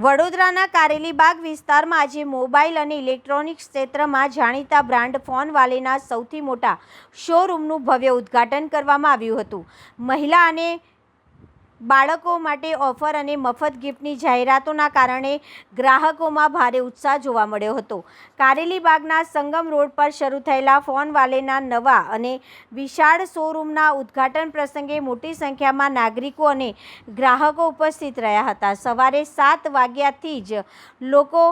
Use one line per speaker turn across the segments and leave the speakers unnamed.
વડોદરાના કારેલીબાગ વિસ્તારમાં આજે મોબાઈલ અને ઇલેક્ટ્રોનિક્સ ક્ષેત્રમાં જાણીતા બ્રાન્ડ ફોનવાલેના સૌથી મોટા શોરૂમનું ભવ્ય ઉદ્ઘાટન કરવામાં આવ્યું હતું। મહિલા અને બાળકો માટે ઓફર અને મફત ગિફ્ટની જાહેરાતોના કારણે ગ્રાહકોમાં ભારે ઉત્સાહ જોવા મળ્યો હતો। કારેલીબાગના સંગમ રોડ પર શરૂ થયેલા ફોનવાલેના નવા અને વિશાળ શોરૂમના ઉદ્ઘાટન પ્રસંગે મોટી સંખ્યામાં નાગરિકો અને ગ્રાહકો ઉપસ્થિત રહ્યા હતા। સવારે 7 વાગ્યાથી જ લોકો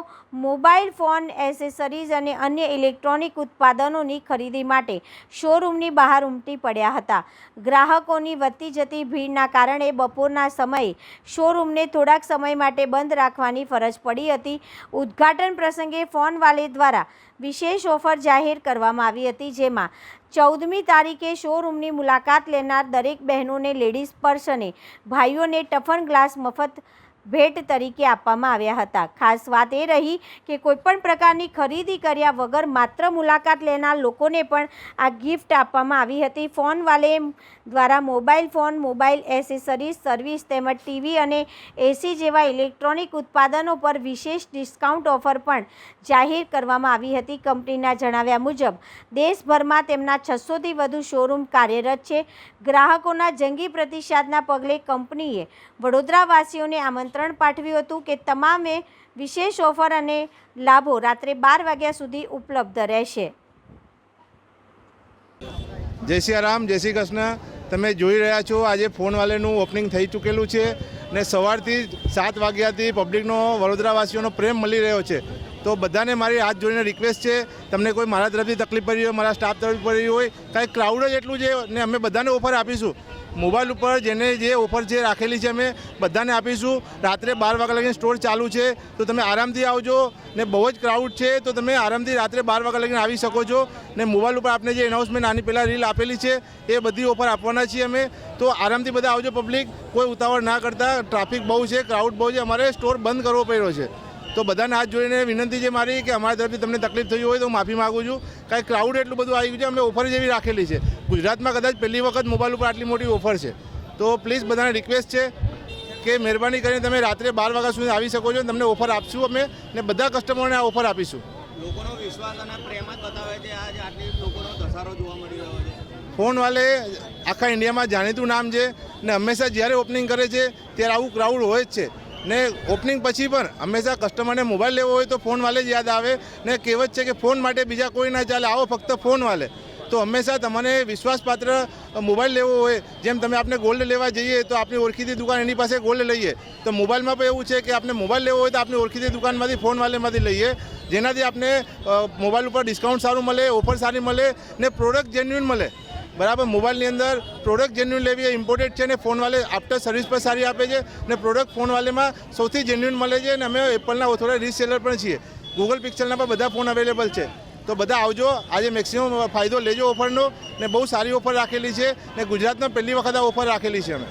મોબાઈલ ફોન, એસેસરીઝ અને અન્ય ઇલેક્ટ્રોનિક ઉત્પાદનોની ખરીદી માટે શોરૂમની બહાર ઉમટી પડ્યા હતા। ગ્રાહકોની વધતી જતી ભીડના કારણે બપોરના સમયે શોરૂમને થોડાક સમય માટે બંધ રાખવાની ફરજ પડી હતી। ઉદ્ઘાટન પ્રસંગે ફોનવાલે દ્વારા વિશેષ ઓફર જાહેર કરવામાં આવી હતી, જેમાં 14મી તારીખે શોરૂમની મુલાકાત લેનાર દરેક બહેનોને લેડીઝ પર્સ અને ભાઈઓને ટફન ગ્લાસ મફત ભેટ તરીકે આપવામાં આવ્યા હતા। ખાસ વાત એ રહી કે કોઈપણ પ્રકારની ખરીદી કર્યા વગર માત્ર મુલાકાત લેનાર લોકોને પણ આ ગિફ્ટ આપવામાં આવી હતી। ફોનવાલે દ્વારા mobile phone, mobile accessories, service તેમજ ટીવી અને એસી જેવા ઇલેક્ટ્રોનિક ઉત્પાદનો પર વિશેષ ડિસ્કાઉન્ટ ઓફર પણ જાહેર કરવામાં આવી હતી। કંપનીના જણાવ્યા મુજબ દેશભરમાં તેમના 600થી વધુ શોરૂમ કાર્યરત છે। ગ્રાહકોના જંગી પ્રતિસાદના પગલે કંપનીએ વડોદરાવાસીઓને આમંત્રણ પાઠવ્યું હતું કે તમામે વિશેષ ઓફર અને લાભો રાત્રે 12 વાગ્યા સુધી ઉપલબ્ધ રહેશે।
જય શ્રી રામ, જય શ્રી કૃષ્ણ। તમે જોઈ રહ્યા છો આજે ફોનવાલેનું ઓપનિંગ થઈ ચૂકેલું છે ને સવારથી 7 વાગ્યાથી પબ્લિકનો, વડોદરાવાસીઓનો પ્રેમ મળી રહ્યો છે। તો બધાને મારી હાથ જોડીને રિક્વેસ્ટ છે, તમને કોઈ મારા તરફથી તકલીફ પડી હોય, મારા સ્ટાફ તરફથી પડી હોય, કાંઈ ક્રાઉડ જ એટલું છે ને અમે બધાને ઓફર આપીશું। મોબાઈલ ઉપર જેને જે ઓફર છે રાખેલી છે અમે બધાને આપીશું। રાત્રે 12 વાગ્યા લગીને સ્ટોર ચાલુ છે, તો તમે આરામથી આવજો ને બહુ જ ક્રાઉડ છે તો તમે આરામથી રાત્રે 12 વાગ્યા લગીને આવી શકો છો। ને મોબાઈલ ઉપર આપણે જે એનાઉન્સમેન્ટ આની પહેલાં રીલ આપેલી છે એ બધી ઓફર આપવાના છીએ અમે, તો આરામથી બધા આવજો પબ્લિક, કોઈ ઉતાવળ ના કરતા। ટ્રાફિક બહુ છે, ક્રાઉડ બહુ છે, અમારે સ્ટોર બંધ કરવો પડ્યો છે, તો બધાને હાથ જોડીને વિનંતી છે મારી કે અમારા તરફથી તમને તકલીફ થઈ હોય તો માફી માગું છું। કાંઈ ક્રાઉડ એટલું બધું આવી ગયું છે, અમે ઓફર જેવી રાખેલી છે। ગુજરાતમાં કદાચ પહેલી વખત મોબાઈલ ઉપર આટલી મોટી ઓફર છે, તો પ્લીઝ બધાને રિક્વેસ્ટ છે કે મહેરબાની કરીને તમે રાત્રે 12 વાગ્યા સુધી આવી શકો છો, તમને ઓફર આપશું અમે ને બધા કસ્ટમરોને આ ઓફર આપીશું।
લોકોનો વિશ્વાસ અને પ્રેમ જ બતાવે છે આજે આટલી લોકોનો ધસારો જોવા મળી રહ્યો છે।
ફોનવાલે આખા ઇન્ડિયામાં જાણીતું નામ છે ને હંમેશા જ્યારે ઓપનિંગ કરે છે ત્યારે આવું ક્રાઉડ હોય જ છે ને ઓપનિંગ પછી પણ હંમેશા કસ્ટમરને મોબાઈલ લેવો હોય તો ફોનવાલે જ યાદ આવે ને કહેવત છે કે ફોન માટે બીજા કોઈ ના ચાલે, આવો ફક્ત ફોનવાલે। તો હંમેશા તમને વિશ્વાસપાત્ર મોબાઈલ લેવો હોય, જેમ તમે આપણે ગોલ્ડ લેવા જઈએ તો આપણી ઓળખીતી દુકાન એની પાસે ગોલ્ડ લઈએ, તો મોબાઈલમાં પણ એવું છે કે આપણે મોબાઈલ લેવો હોય તો આપણી ઓળખીતી દુકાનમાંથી ફોનવાલેમાંથી લઈએ, જેનાથી આપણે મોબાઈલ ઉપર ડિસ્કાઉન્ટ સારું મળે, ઓફર સારી મળે ને પ્રોડક્ટ જેન્યુઇન મળે। બરાબર, મોબાઈલની અંદર પ્રોડક્ટ જેન્યુઇન લેવી એ ઇમ્પોર્ટન્ટ છે ને ફોનવાલે આફ્ટર સર્વિસ પણ સારી આપે છે ને પ્રોડક્ટ ફોનવાલેમાં સૌથી જેન્યુઇન મળે છે ને અમે એપલના થોડા રીસેલર પણ છીએ। ગૂગલ પિક્સેલના પણ બધા ફોન અવેલેબલ છે, તો બધા આવજો, આજે મેક્સિમમ ફાયદો લેજો ઓફરનો ને બહુ સારી ઓફર રાખેલી છે ને ગુજરાતમાં પહેલી વખત આ ઓફર રાખેલી છે અમે।